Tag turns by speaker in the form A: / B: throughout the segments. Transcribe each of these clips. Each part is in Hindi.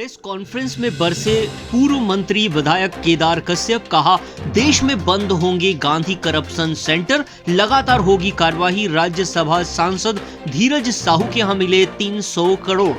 A: प्रेस कॉन्फ्रेंस में बरसे पूर्व मंत्री विधायक केदार कश्यप। कहा, देश में बंद होंगे गांधी करप्शन सेंटर, लगातार होगी कार्यवाही। राज्यसभा सांसद धीरज साहू के यहां मिले 300 करोड़।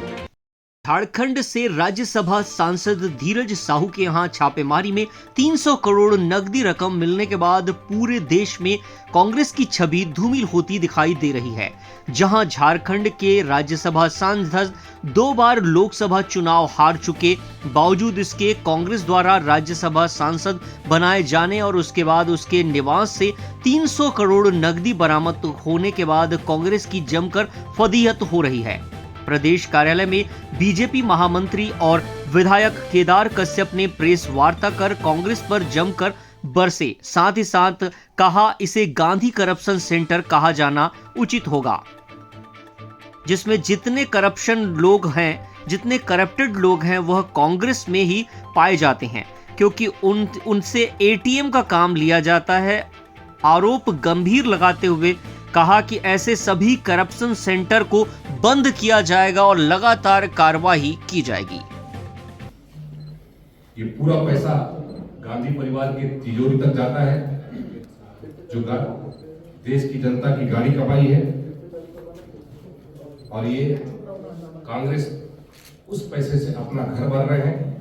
A: झारखंड से राज्यसभा सांसद धीरज साहू के यहां छापेमारी में 300 करोड़ नकदी रकम मिलने के बाद पूरे देश में कांग्रेस की छवि धूमिल होती दिखाई दे रही है। जहां झारखंड के राज्यसभा सांसद 2 बार लोकसभा चुनाव हार चुके, बावजूद इसके कांग्रेस द्वारा राज्यसभा सांसद बनाए जाने और उसके बाद उसके निवास से 300 करोड़ नकदी बरामद होने के बाद कांग्रेस की जमकर फजीहत हो रही है। प्रदेश कार्यालय में बीजेपी महामंत्री और विधायक केदार कश्यप ने प्रेस वार्ता कर कांग्रेस पर जमकर बरसे। साथ ही साथ कहा, इसे गांधी करप्शन सेंटर कहा जाना उचित होगा, जिसमें जितने करप्टेड लोग हैं वह कांग्रेस में ही पाए जाते हैं, क्योंकि उनसे एटीएम का काम लिया जाता है। आरोप गंभीर लगाते हुए कहा कि ऐसे सभी करप्शन सेंटर को बंद किया जाएगा और लगातार कार्रवाई की जाएगी।
B: ये पूरा पैसा गांधी परिवार के तिजोरी तक जाता है, जो देश की जनता की गाड़ी कमाई है, और ये कांग्रेस उस पैसे से अपना घर भर रहे हैं।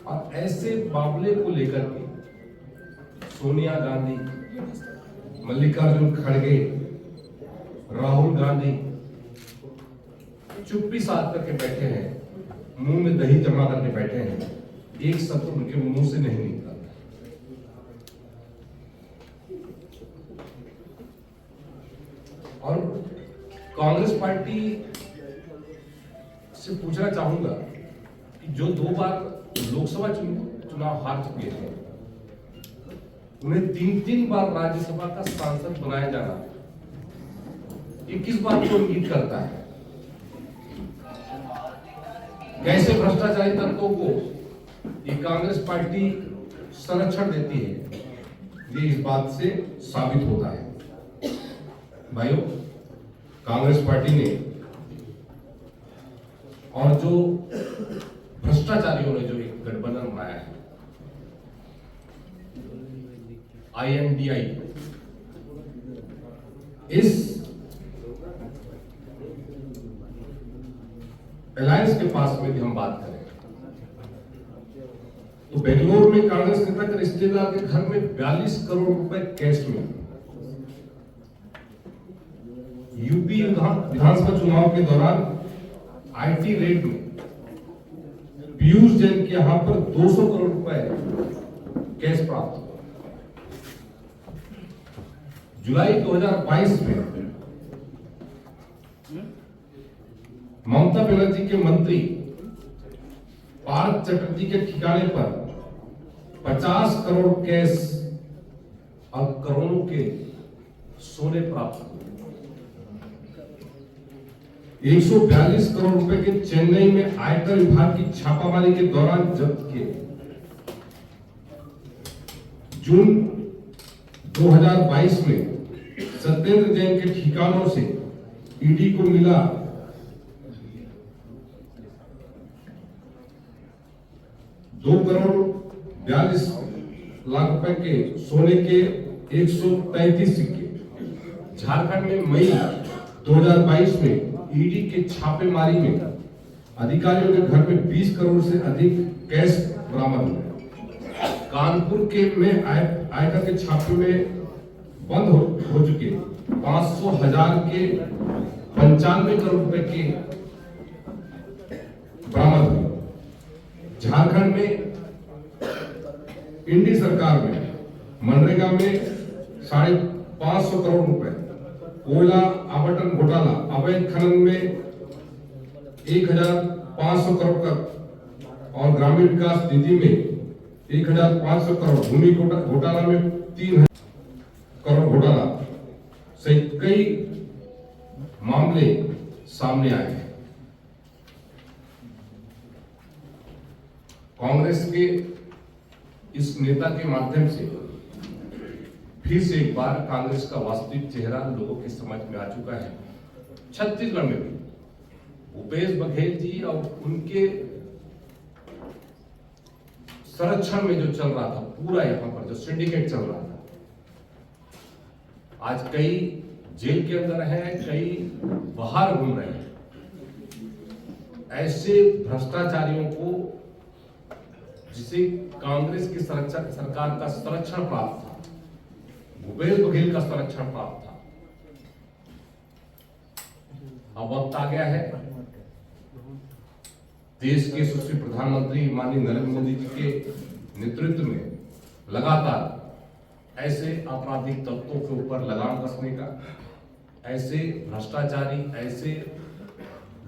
B: और ऐसे मामले को लेकर के सोनिया गांधी, मल्लिकार्जुन खड़गे, राहुल गांधी चुप्पी साध करके बैठे हैं, मुंह में दही जमा करके बैठे हैं, एक शब्द उनके मुंह से नहीं निकला। और कांग्रेस पार्टी से पूछना चाहूंगा कि जो 2 बार लोकसभा चुनाव हार चुके हैं, उन्हें 3-3 बार राज्यसभा का सांसद बनाया जाना, ये किस बात को इंगित करता है? कैसे भ्रष्टाचारी तत्वों को ये कांग्रेस पार्टी संरक्षण देती है, ये इस बात से साबित होता है। भाइयों, कांग्रेस पार्टी ने और जो भ्रष्टाचारियों ने जो एक गठबंधन बनाया है, INDI, इस अलायंस के पास में भी हम बात करें तो बेंगलोर में कांग्रेस नेता के रिश्तेदार के घर में 42 करोड़ रुपए कैश में। यूपी विधानसभा चुनाव के दौरान IT रेड में पीयूष जैन के यहां पर 200 करोड़ रुपए कैश प्राप्त हुआ। जुलाई 2022 में ममता बनर्जी के मंत्री पार्थ चटर्जी के ठिकाने पर 50 करोड़ कैश और करोड़ों के सोने प्राप्त हुए। 142 करोड़ रुपए के चेन्नई में आयकर विभाग की छापामारी के दौरान जब्त किए। जून 2022 में सत्येंद्र जैन के ठिकानों से ईडी को मिला 2 करोड़ 42 लाख रुपए के सोने के 133 सिक्के। झारखंड में मई 2022 में ईडी के छापेमारी में अधिकारियों के घर में 20 करोड़ से अधिक कैश बरामद हुए। कानपुर के में आयकर के छापे में बंद हो चुके 500,000 के 95 करोड़ रुपए के बरामद हुए। झारखंड में इंडी सरकार में मनरेगा में 550 करोड़ रुपए, कोयला आवंटन घोटाला, अवैध खनन में 1,500 करोड़ तक और ग्रामीण विकास निधि में 1,500 करोड़, भूमि घोटाला में 3,000 करोड़ घोटाला से कई मामले सामने आए हैं। कांग्रेस के इस नेता के माध्यम से फिर से एक बार कांग्रेस का वास्तविक चेहरा लोगों के समझ में आ चुका है। छत्तीसगढ़ में भी भूपेश बघेल जी और उनके संरक्षण में जो चल रहा था पूरा यहां पर जो सिंडिकेट चल रहा था, आज कई जेल के अंदर हैं, कई बाहर घूम रहे हैं। ऐसे भ्रष्टाचारियों को, जिसे कांग्रेस की सरकार का संरक्षण प्राप्त था, भूपेश बघेल का संरक्षण प्राप्त था, अब वक्त आ गया है देश के यशस्वी प्रधानमंत्री माननीय नरेंद्र मोदी जी के नेतृत्व में लगातार ऐसे आपराधिक तत्वों के ऊपर लगाम कसने का, ऐसे भ्रष्टाचारी, ऐसे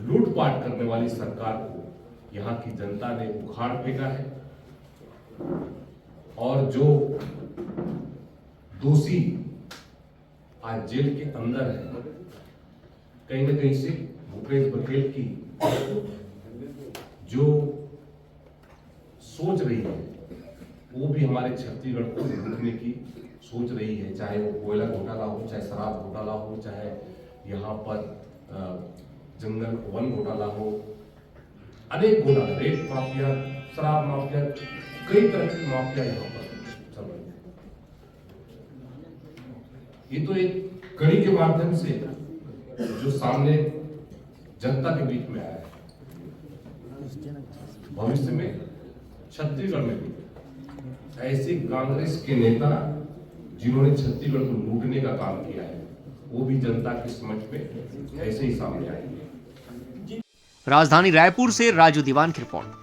B: लूटपाट करने वाली सरकार को यहाँ की जनता ने उखाड़ फेंका है। और जो दोषी आज जेल के अंदर है, कहीं ना कहीं से भूपेश बघेल की जो सोच रही है वो भी हमारे छत्तीसगढ़ को लूटने की सोच रही है, चाहे वो कोयला घोटाला हो, चाहे शराब घोटाला हो, चाहे यहाँ पर जंगल वन घोटाला हो, अनेक घोटाला, रेत माफिया, शराब माफिया, कई तरह की माफिया यहाँ पर चल रही है। ये तो एक कड़ी के माध्यम से जो सामने जनता के बीच में आया है। भविष्य में छत्तीसगढ़ में भी ऐसे कांग्रेस के नेता जिन्होंने छत्तीसगढ़ को लूटने का काम किया है, वो भी जनता की समझ में ऐसे ही सामने आएंगे।
A: राजधानी रायपुर से राजू दीवान की रिपोर्ट।